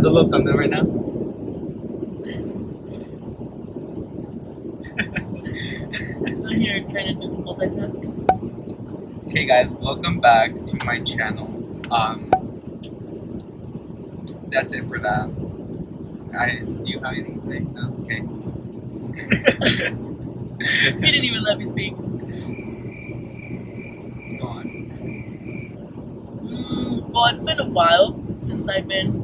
the little thumbnail right now? I'm here trying to do multitask. Okay, guys, welcome back to my channel. That's it for that. Do you have anything to say? No? Okay. He didn't even let me speak. Go on. Well, it's been a while since I've been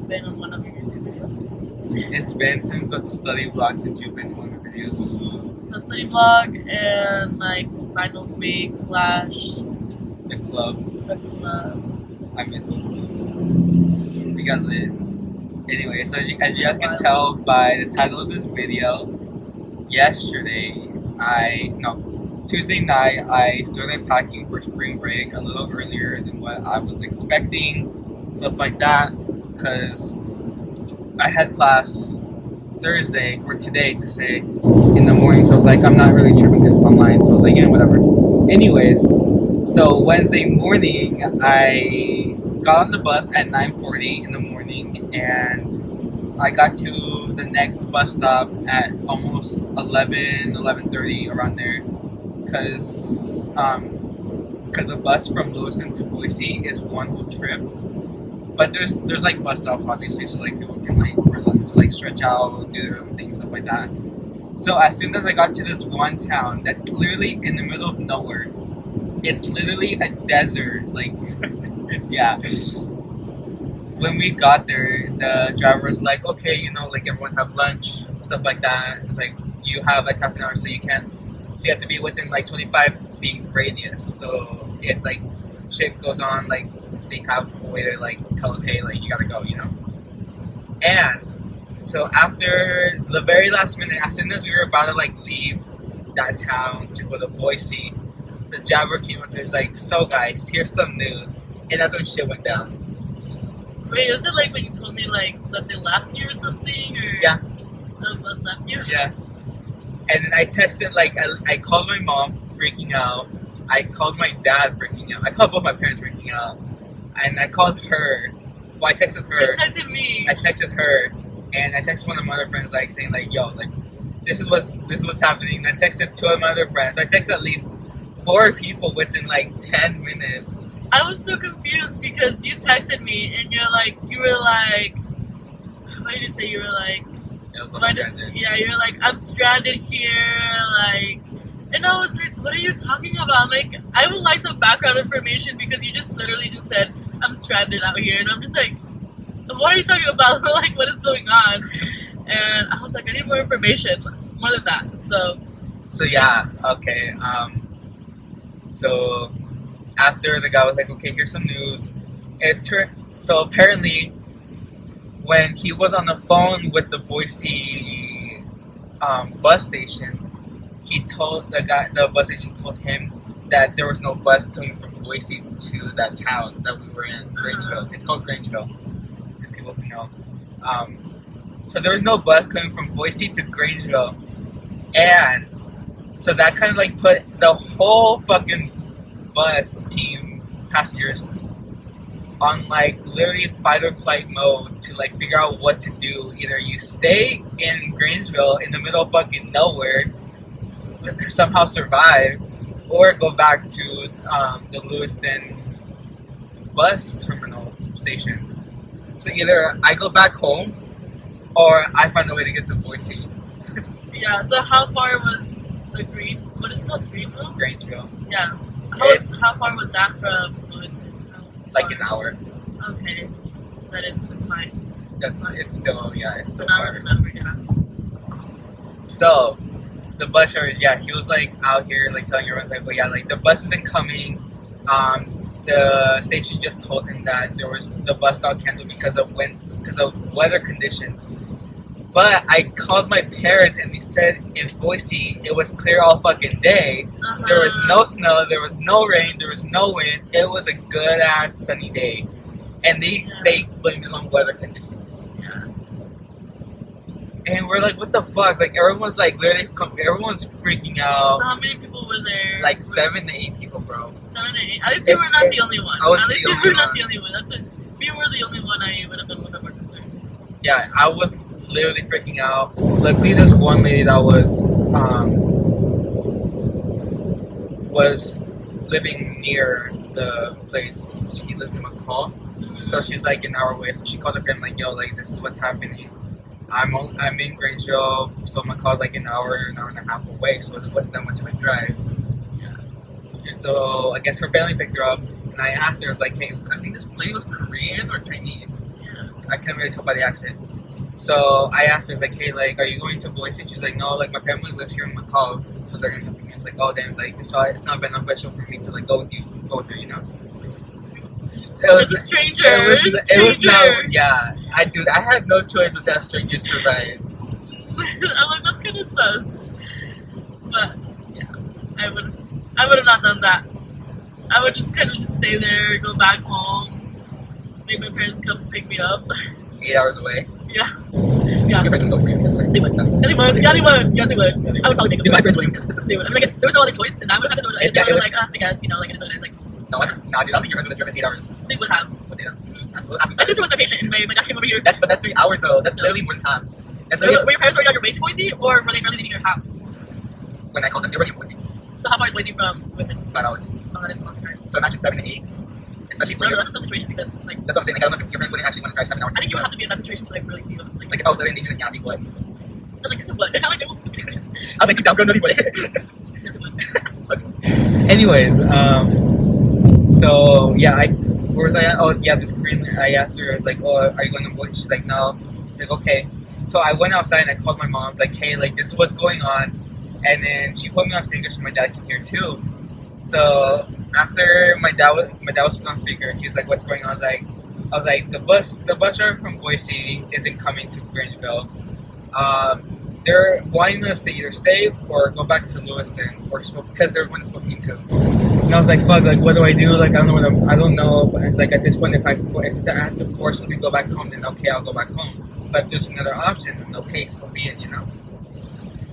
on one of your YouTube videos. It's been since the study vlog since you've been in one of the videos. The study vlog and finals week / The club. I miss those clubs. We got lit. Anyway, so as you guys can tell by the title of this video, Tuesday night, I started packing for spring break a little earlier than what I was expecting, stuff like that, because I had class Thursday, or today to say, in the morning, so I was like, I'm not really tripping because it's online, so I was like, yeah, whatever. Anyways, so Wednesday morning, I got on the bus at 9:40 in the morning, and I got to the next bus stop at almost 11:30, around there, because the bus from Lewiston to Boise is one whole trip, but there's like bus stops obviously, so like people can to stretch out, do their own things, stuff like that. So as soon as I got to this one town that's literally in the middle of nowhere, it's literally a desert, When we got there, the driver was like, okay, everyone have lunch, stuff like that. It's like, you have like half an hour, so you have to be within 25 feet radius. So if shit goes on, they have a way to tell us, hey, you gotta go, And so after the very last minute, as soon as we were about to leave that town to go to Boise, the driver came up to us so guys, here's some news. And that's when shit went down. Wait, was it when you told me that they left you or something, or yeah, the bus left you? Yeah. And then I texted I called my mom freaking out. I called my dad freaking out. I called both my parents freaking out. And I called her. Well, I texted her. You texted me. I texted her, and I texted one of my other friends saying yo, this is what's happening. And I texted two of my other friends. So I texted at least 4 people within 10 minutes. I was so confused because you texted me and you were like, what did you say? You were like, stranded. Yeah, you were like, I'm stranded here, and I was like, what are you talking about? I would like some background information because you just literally just said, I'm stranded out here, and I'm just like, what are you talking about? What is going on? And I was like, I need more information, more than that. So yeah, okay. So after the guy was like, okay, here's some news. So apparently, when he was on the phone with the Boise bus station, he told the bus agent told him that there was no bus coming from Boise to that town that we were in, Grangeville. It's called Grangeville, if people who know. So there was no bus coming from Boise to Grangeville, and so that kind of put the whole fucking bus team passengers on literally fight or flight mode to figure out what to do. Either you stay in Grangeville in the middle of fucking nowhere, somehow survive, or go back to the Lewiston bus terminal station. So either I go back home or I find a way to get to Boise. Yeah, so how far was what is it called, Greenville? Grangeville. Yeah. How far was that from Lewiston? An hour. Okay. That is quite. It's still an hour, remember, yeah. So the bus driver, he was out here telling everyone the bus isn't coming. The station just told him that the bus got canceled because of weather conditions. But I called my parents and they said in Boise it was clear all fucking day. There was no snow, there was no rain, there was no wind. It was a good ass sunny day, and they blamed it on weather conditions. Yeah. And we're like, what the fuck? Everyone's literally, everyone's freaking out. So how many people were there? 7 to 8 people bro. 7 to 8. At least you were not the only one. I wasn't At least the you only were not one. the only one. That's it. If you were the only one, I would have been a little bit more concerned. Yeah, I was literally freaking out. Luckily, there's one lady that was living near the place. She lived in McCall, so she's like an hour away. So she called her friend like, "Yo, like this is what's happening. I'm in Grangeville, so McCall's like an hour and a half away. So it wasn't that much of a drive." So I guess her family picked her up, and I asked her, I was like, "Hey, I think this lady was Korean or Chinese. Yeah. I couldn't really tell by the accent." So I asked her, I was like, "Hey, like, are you going to Boise?" She's like, "No, like, my family lives here in McCall, so they're gonna help me." I was like, "Oh, damn, like, so it's not beneficial for me to like go with her, you know?" It's a stranger. It was not. Yeah, I had no choice with that strangers for rides. I'm like, that's kind of sus. But yeah, I would have not done that. I would just kind of just stay there, go back home, make my parents come pick me up. 8 hours away. Yeah. Yeah. Your friends would go for you. They would. Yeah, they would. Yeah, they would. Yes, they would. I would probably make Dude, them. my friends wouldn't. They would. I mean, like, there was no other choice, and I would have had no. I just would have like, I guess, you know, like it is what it is. Like, No, dude, I don't think your friends would have driven 8 hours. they would have. But they don't. Mm-hmm. That's My sister was my patient, and my dad came over here. But that's 3 hours though. That's No. literally more than half. That's Were literally your parents already on your way to Boise, or were they barely leaving your house? when I called them, they were in Boise. So how far is Boise from Wisconsin? $5. Oh, that is a long time. So imagine 7 to 8, especially for No, you. that's a tough situation because, like, That's what I'm saying. Like, I don't know if your friends wouldn't actually want to drive 7 hours. I think you would have to be in that situation to like really see what, like, Like if I was living in Yabi, what? and, like, guess what? Like, they will. I was like, down, girl, no anybody. Guess it would. Anyways, so yeah, where was I at? Oh yeah, this Korean. I asked her, I was like, "Oh, are you going to Boise?" She's like, "No." Like, okay. So I went outside and I called my mom. I was like, "Hey, like this is what's going on," and then she put me on speaker so my dad can hear too. So after my dad was put on speaker, he was like, "What's going on?" I was like, the bus driver from Boise isn't coming to Grangeville. They're wanting us to either stay or go back to Lewiston or because they're one Spokane too. And I was like, "Fuck! Like, what do I do? Like, I don't know if it's like at this point if I have to forcibly go back home, then okay, I'll go back home. But if there's another option, then okay, so be it, you know."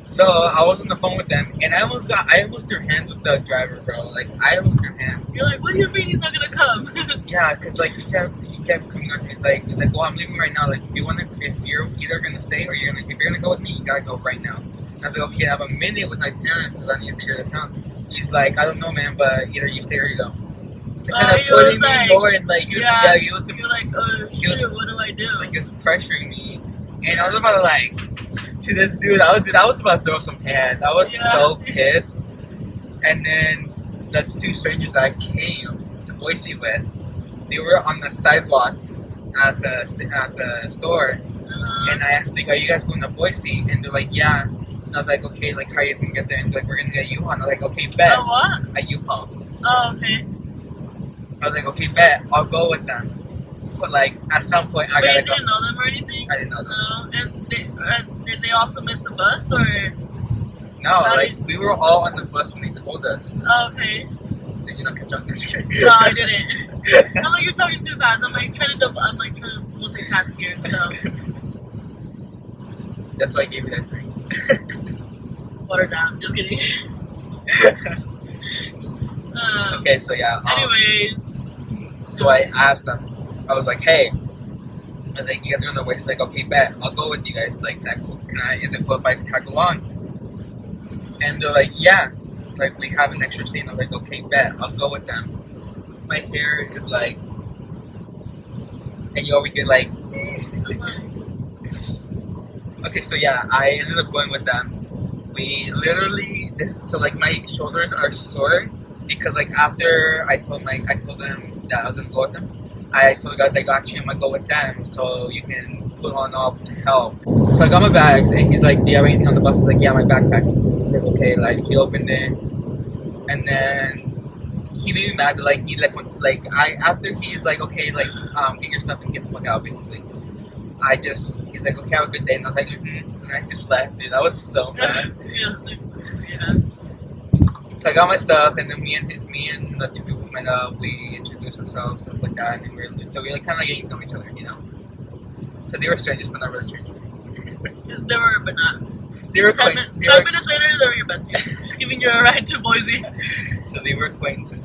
So I was on the phone with them, and I almost threw hands with the driver, bro. Like I almost threw hands. You're like, what do you mean he's not gonna come? Yeah, cause like he kept coming up to me. He's like, "Well, I'm leaving right now. Like, if you're either gonna stay or if you're gonna go with me, you gotta go right now." And I was like, "Okay, I have a minute with my parents because I need to figure this out." He's like, "I don't know, man, but either you stay or you go." So kind of he was pulling me like- more and like he was You're like, oh shit, what do I do? like he was pressuring me, and I was about to like to this dude. I was about to throw some hands. I was so pissed. And then the two strangers that I came to Boise with, they were on the sidewalk at the store, and I asked like, "Are you guys going to Boise?" And they're like, "Yeah." And I was like, "Okay, like how are you gonna get there?" And they're like, "We're gonna get a U-Haul." And I'm like, "Okay, bet." A what? A U-Haul. Oh, okay. I was like, "Okay, bet. I'll go with them." But like at some point, I But gotta you go. didn't know them or anything? I didn't know them. No. And did they also miss the bus or? No, How like did- we were all on the bus when they told us. Oh, okay. Did you not catch on? Just kidding. No, I didn't. I'm like, you're talking too fast. I'm like trying to multitask here. So That's why I gave you that drink. water down. Just kidding. Okay, so yeah. Anyways. So I asked them. I was like, "Hey," I was like, "You guys are going to waste." Like, "Okay, bet. I'll go with you guys. Like, is it cool if I tag along?" And they're like, "Yeah. Like, we have an extra seat." And I was like, "Okay, bet. I'll go with them." My hair is like, and you always get like. I'm like, Okay, so yeah, I ended up going with them. We literally, so like my shoulders are sore because like after I told them that I was gonna go with them, I told the guys like, "Actually, I'm gonna go with them, so you can put on off to help." So I got my bags, and he's like, "Do you have anything on the bus?" I was like, "Yeah, my backpack." I was like, "Okay," like he opened it, and then he made me mad to like need after he's like, "Okay, like get your stuff and get the fuck out," basically. He's like, "Okay, have a good day," and I was like, and I just left, dude. I was so mad. yeah. So I got my stuff, and then me and the two people we met up. We introduced ourselves, stuff like that, and we were like kind of getting to know each other, you know. So they were strangers, but not really strangers. They were, but not. They were 5 quite. minutes later, they were your besties, giving you a ride to Boise. So they were acquaintances.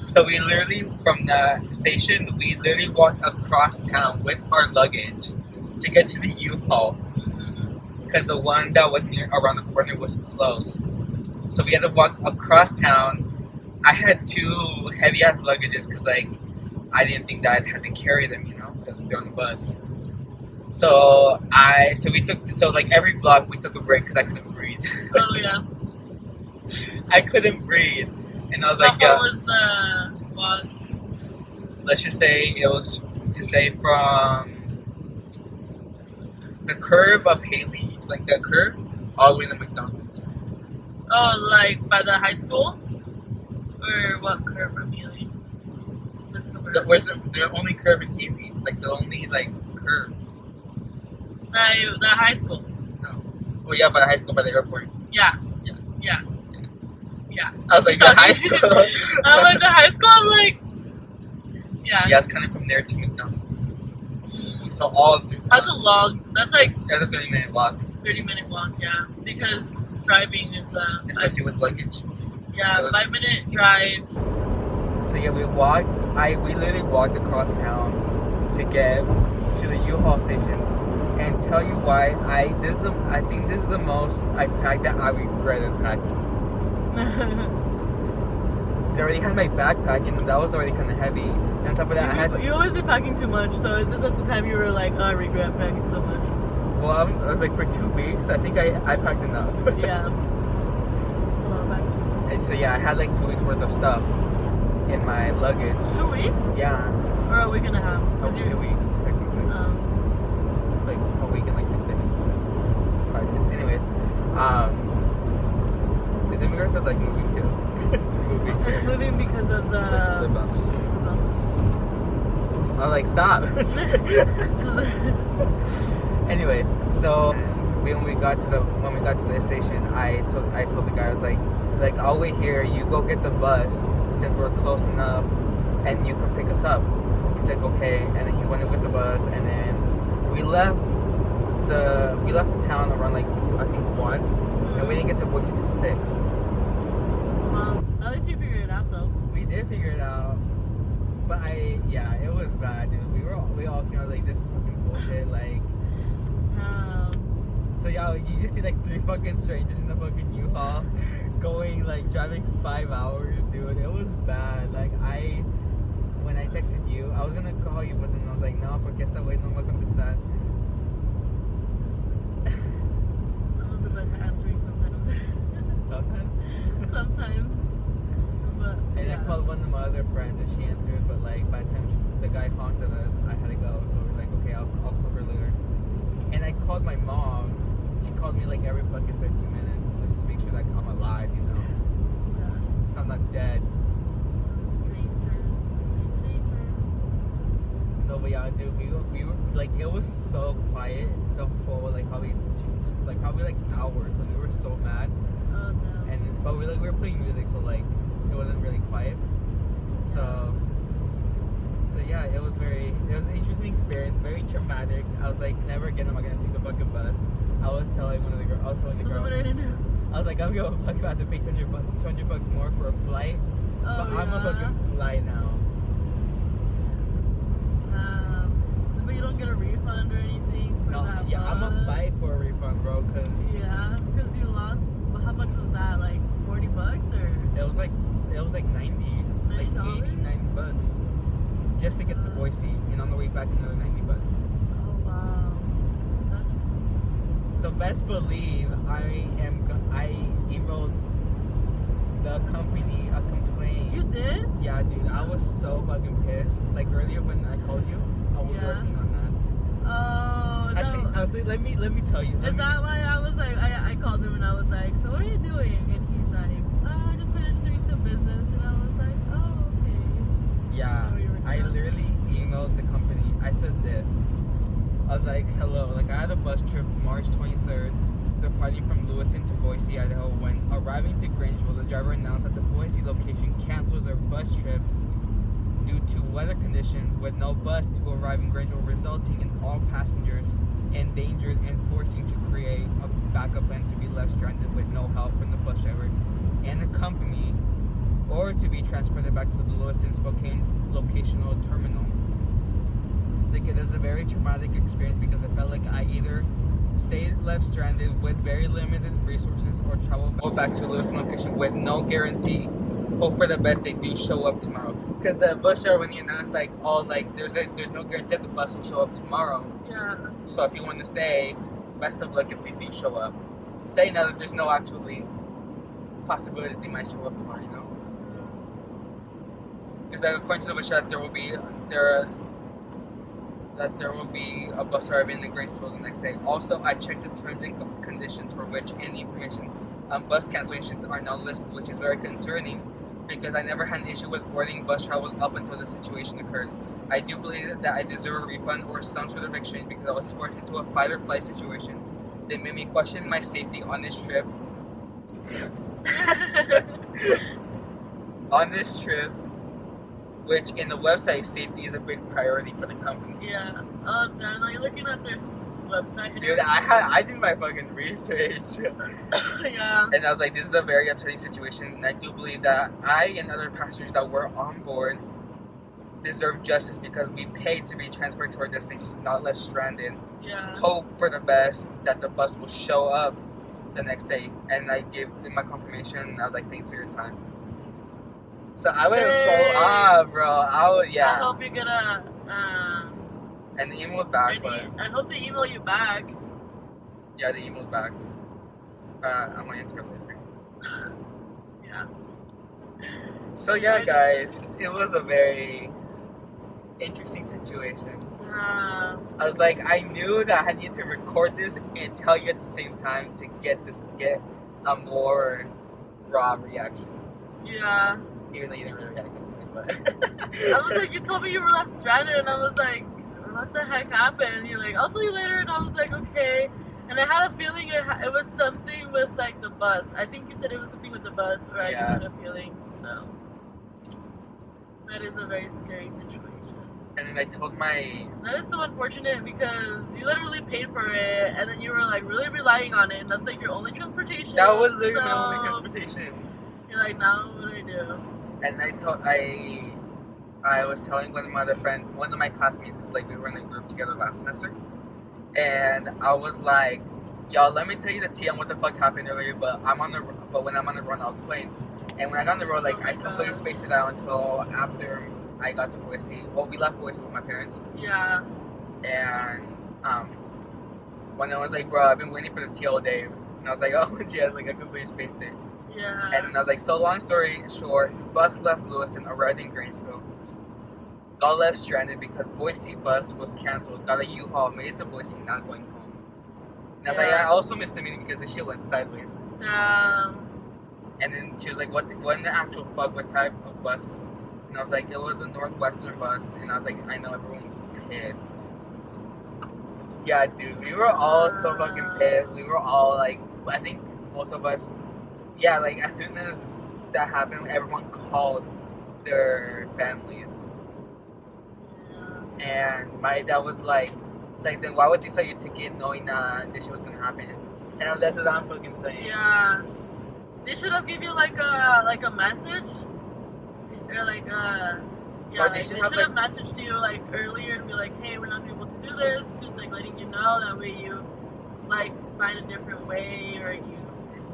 So we literally, from the station, we literally walked across town with our luggage to get to the U-Haul. Because the one that was near around the corner was closed. So we had to walk across town. I had 2 heavy-ass luggages because, like, I didn't think that I'd have to carry them, you know, because they're on the bus. So like every block we took a break because I couldn't breathe. Oh yeah. I couldn't breathe, and I was How like, far yeah. was the walk? Let's just say it was from the curve of Haley, like the curve, all the way to McDonald's. Oh, like by the high school, or what curve from Healy? Where's the only curve in Haley? Like the only like curve. The high school. No. Oh yeah, by the high school, by the airport. Yeah. Yeah. Yeah. Yeah. I was like, the high school. I'm like, the high school, I'm like, yeah. Yeah, it's kind of from there to McDonald's. Mm. So all through town. That's like That's a 30-minute walk. 30-minute walk, yeah. Because driving is Especially with luggage. 5-minute drive. So yeah, we literally walked across town to get to the U-Haul station. And tell you why, I think this is the most I packed that I regretted packing. I already had my backpack and that was already kind of heavy. And on top of that, you always be packing too much. So is this at the time you were like, oh, I regret packing so much? Well, I was like, for 2 weeks, I think I packed enough. Yeah. It's a lot of packing. And so yeah, I had like 2 weeks worth of stuff in my luggage. 2 weeks? Yeah. Or a week and a half? Oh, 2 weeks, technically. Like a week and like 6 days. It's like 5 days. Anyways, is immigrants are like moving too? It's moving. It's moving because of the bumps. The bumps. I was like, stop. Anyways, so when we got to the station, I told the guy, I was like I'll wait here. You go get the bus since we're close enough, and you can pick us up. He said okay, and then he went in with the bus, and then we left the town around like I think 1, and we didn't get to Boise till 6. Well, at least you figured it out though. We did figure it out, but it was bad, dude. We all came out like, this is fucking bullshit, like. So yeah, you just see like 3 fucking strangers in the fucking U-Haul going like driving 5 hours, dude. It was bad. Like when I texted you, I was gonna call you, but then I was like, no, porque esta way no va a contestar. I'm not the best at answering sometimes. Sometimes. But And I called one of my other friends and she answered, but like by the time the guy honked at us, I had to go. So we're like, okay, I'll call her later. And I called my mom. She called me like every fucking 15 minutes just to make sure like I'm alive, you know. Yeah. So I'm not dead. No, but yeah, dude, we were like, it was so quiet the whole like probably hour because we were so mad. Oh no. But we were playing music, so like it wasn't really quiet. So yeah, it was an interesting experience, very traumatic. I was like, never again am I gonna take the fucking bus. I was telling the girl, I was like, I'm gonna fuck if I have to pay $200 more for a flight. But I'm gonna fucking fly now. So, but you don't get a refund or anything for that yeah, bus? I'm gonna fight for a refund, bro, because you lost. Well, how much was that? Like $40 or? It was like 90, like 80, $90 just to get to Boise, and on the way back another $90. Oh wow. So best believe I emailed the company a complaint. You did? Yeah, dude, I was so fucking pissed. Like earlier when I called you, I was working on that. Oh. Actually, let me tell you. Is that why I was like, I called him and I was like, so what are you doing? And he's like, oh, I just finished doing some business. And I was like, oh, okay. Yeah, I literally emailed the company. I said this. I was like, hello, like I had a bus trip March 23rd, departing from Lewiston to Boise, Idaho. When arriving to Grangeville, the driver announced that the Boise location canceled their bus trip due to weather conditions, with no bus to arrive in Grangeville, resulting in all passengers endangered and forcing to create a backup plan to be left stranded with no help from the bus driver and the company, or to be transported back to the Lewiston Spokane locational terminal. Like, it is a very traumatic experience because I felt like I either stayed left stranded with very limited resources or travel back to the Lewiston location with no guarantee. Hope for the best they do show up tomorrow. Because the bus driver, when he announced like, oh, like there's no guarantee that the bus will show up tomorrow. Yeah. So if you want to stay, best of luck if they do show up. Say now that there's no actually possibility that they might show up tomorrow, you know? Because according to the bus driver, there will be a bus arriving in Grangeville the next day. Also, I checked the terms and conditions for which any information on bus cancellations are now listed, which is very concerning because I never had an issue with boarding bus travel up until this situation occurred. I do believe that I deserve a refund or some sort of exchange because I was forced into a fight or flight situation. They made me question my safety on this trip. On this trip, which in the website, safety is a big priority for the company. Yeah. Oh, damn. Are you looking at their website? Dude, I did my fucking research. Yeah. And I was like, this is a very upsetting situation. And I do believe that I and other passengers that were on board deserve justice because we paid to be transported to our destination, not left stranded. Yeah. Hope for the best that the bus will show up the next day. And I gave them my confirmation. And I was like, thanks for your time. So I went full bro. I hope you get and they emailed back, I hope they email you back. Yeah, they emailed back. I'm gonna enter later. Yeah. So yeah, guys, it was a very interesting situation. I was like, I knew that I needed to record this and tell you at the same time to get a more raw reaction. Yeah. Even though you didn't really react to it, but I was like, you told me you were left stranded, and I was like, what the heck happened? And you're like, I'll tell you later, and I was like, okay. And I had a feeling it was something with like the bus. I think you said it was something with the bus, or I just had a feeling. So that is a very scary situation. And then I told that is so unfortunate because you literally paid for it, and then you were like really relying on it, and that's like your only transportation. That was literally my only transportation. You're like, now what do I do? And I was telling one of my classmates, because like we were in a group together last semester, and I was like, y'all, let me tell you the tea on what the fuck happened earlier, but when I'm on the run, I'll explain. And when I got on the road, like I completely spaced it out until after I got to Boise. Well, we left Boise with my parents. Yeah. And when I was like, bro, I've been waiting for the tea all day, and I was like, oh yeah, like I completely spaced it. Yeah. And I was like, so long story short, bus left Lewiston, arrived in Grangeville, got left stranded because Boise bus was canceled, got a U-Haul, made it to Boise, not going home. And I was like, I also missed the meeting because the shit went sideways. Damn. And then she was like, what in the actual fuck, what type of bus? And I was like, it was a Northwestern bus. And I was like, I know everyone was pissed. Yeah, dude, we were all so fucking pissed. We were all like, I think most of us, yeah, like as soon as that happened, everyone called their families. Yeah. And my dad was like, it's like, then why would they sell you a ticket knowing that this shit was gonna happen? And that's what I'm fucking saying. Yeah. They should have given you like a message, or like they should have messaged you like earlier and be like, hey, we're not gonna be able to do this, just like letting you know, that way you like find a different way, or you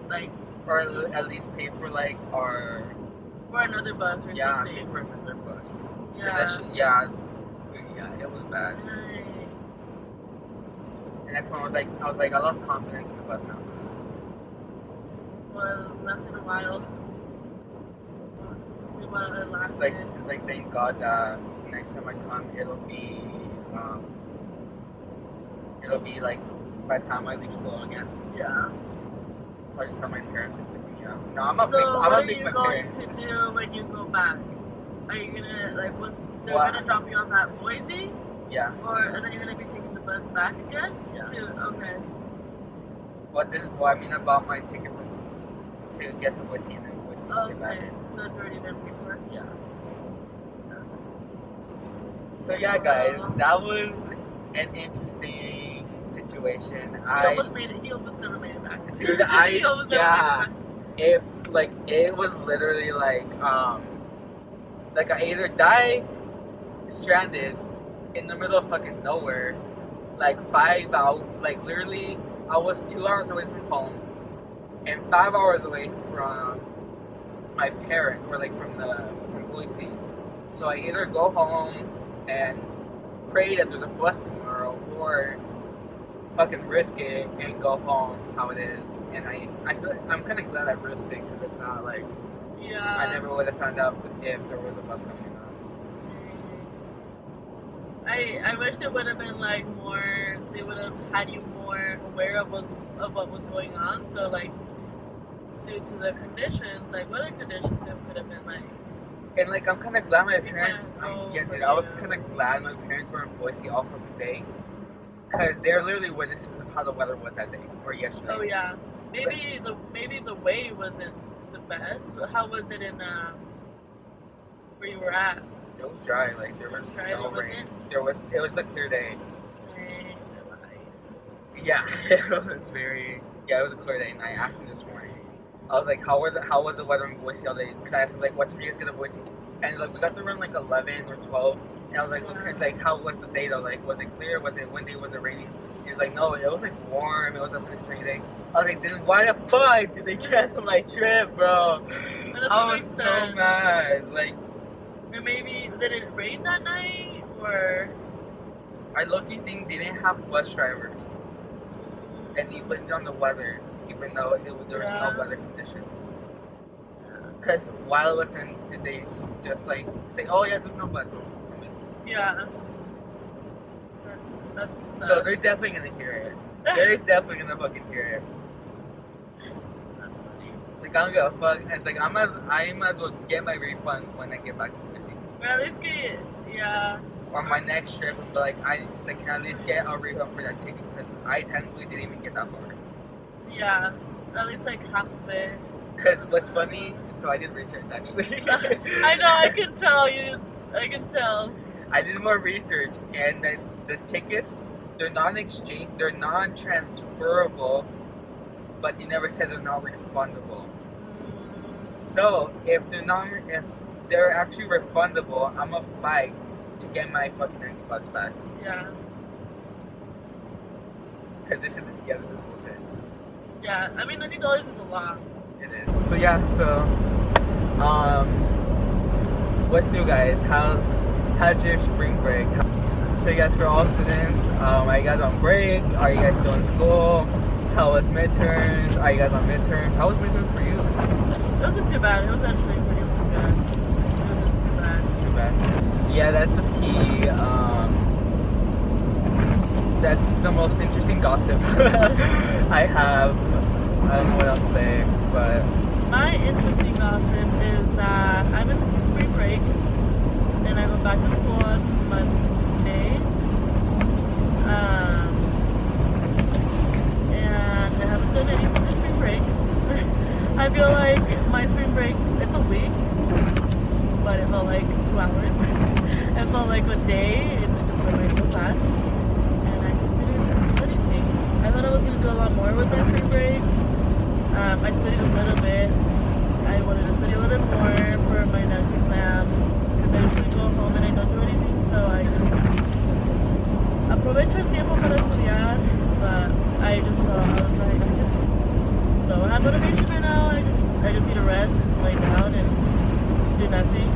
like, or at least pay for like for another bus or something. Pay for another bus. Yeah. It was bad. Dang. And that's when I was like, I lost confidence in the bus now. Well, it lasted a while. It's been a while it lasted. It's like thank God that next time I come, it'll be like by the time I leave school again. Yeah. I just have my parents come pick me up. No, what are you going to do when you go back? Are you gonna like once they're gonna drop you off at Boise? Yeah. And then you're gonna be taking the bus back again? Yeah. Okay. I mean, I bought my ticket to get to Boise and then Boise to get back. Okay, so it's already been paid for? Yeah. Okay. So yeah, guys, that was an interesting situation. He almost never made it back. Dude, He almost never made it back. if like it was literally like I either die stranded in the middle of fucking nowhere, like 5 hours, like literally I was 2 hours away from home and 5 hours away from my parent, or like from Boise. So I either go home and pray that there's a bus tomorrow, or fucking risk it and go home how it is. And I feel like I'm kind of glad I risked it, because if not, like, Yeah. I never would have found out if there was a bus coming or not. I wish there would have been like more. They would have had you more aware of what was going on. So like, due to the conditions, like weather conditions, it could have been like. And like, I'm kind of glad my parents. Dude, I was kind of glad my parents were in Boise all for the day, because they're literally witnesses of how the weather was that day or yesterday. Oh yeah, maybe the way wasn't the best. But how was it in where you were at? It was dry. Like there was no rain. It was a clear day. Dang, Yeah, it was very. Yeah, it was a clear day, and I asked him this morning. I was like, how was the weather in Boise all day? Because I asked him like, what time did you guys get to Boise? And like, we got there around like 11 or 12. And I was like, okay, it's like, how was the day though? Like, was it clear? Was it windy? Was it raining? And he was like, no, it was like warm. It was a sunny day. I was like, then why the fuck did they cancel my trip, bro? I was so mad. Like, or maybe did it rain that night, or I low-key think they didn't have bus drivers, and they blamed it on the weather, even though there was no weather conditions. Because while it was in, did they just like say, "Oh yeah, there's no bus"? I mean, yeah, that's. So they're definitely gonna hear it. They're definitely gonna fucking hear it. That's funny. It's like, I don't give a fuck. And it's like, I might as well get my refund when I get back to Boise. Or at least get, yeah. Or my next trip, and be like, it's like, can I at least get a refund for that ticket? Because I technically didn't even get that far. Yeah, at least like half of it. Because what's funny, so I did research actually. I know, I can tell. I did more research, and the tickets, they're non-exchange, they're non-transferable, but they never said they're not refundable. So if they're actually refundable, I'm gonna fight to get my fucking $90 back. Yeah. Because this is bullshit. Yeah, I mean $90 is a lot. It is. So yeah, what's new, guys? How's your spring break? So you guys, for all students, are you guys on break? Are you guys still in school? How was midterms? Are you guys on midterms? How was midterms for you? It wasn't too bad. It was actually pretty good. It wasn't too bad. Too bad. Yeah, that's a T. That's the most interesting gossip I have. I don't know what else to say, but my interesting gossip is that I'm in spring break and I go back to school on Monday. And I haven't done anything this spring break. I feel like my spring break, it's a week, but it felt like 2 hours. It felt like a day, and it just went by so fast. And I just didn't do anything. I thought I was going to do a lot more with my spring break. I studied a little bit. I wanted to study a little bit more for my next exams, because I usually go home and I don't do anything, so I just aprovecho el tiempo para estudiar, but I just felt, I was like, I just don't have motivation right now. I just need to rest and lay down and do nothing.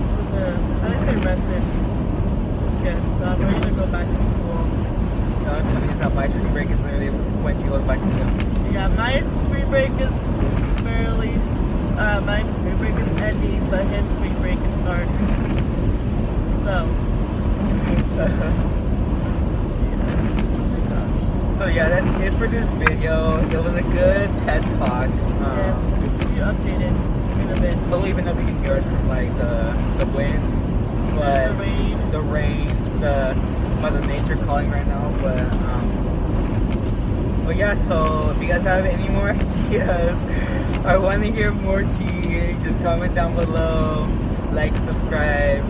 It was at least I rested, which is good, so I'm ready to go back to school. No, what's funny is that my spring break is literally when she goes back to school. Yeah, my spring break is my spring break is ending, but his spring break is starting. So. So yeah, that's it for this video. It was a good TED Talk. Yes, we'll keep you updated in a bit. I don't even know if you can hear us from like the wind, but the rain, the Mother Nature calling right now. But yeah, so if you guys have any more ideas or want to hear more tea, just comment down below, like, subscribe,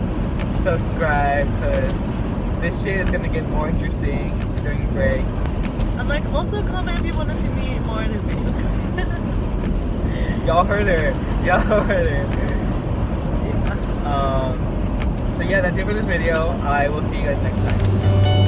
because this shit is gonna get more interesting during break. I'm like, also comment if you want to see me more in his videos. Y'all heard her. Y'all heard her. Yeah. So yeah, that's it for this video. I will see you guys next time.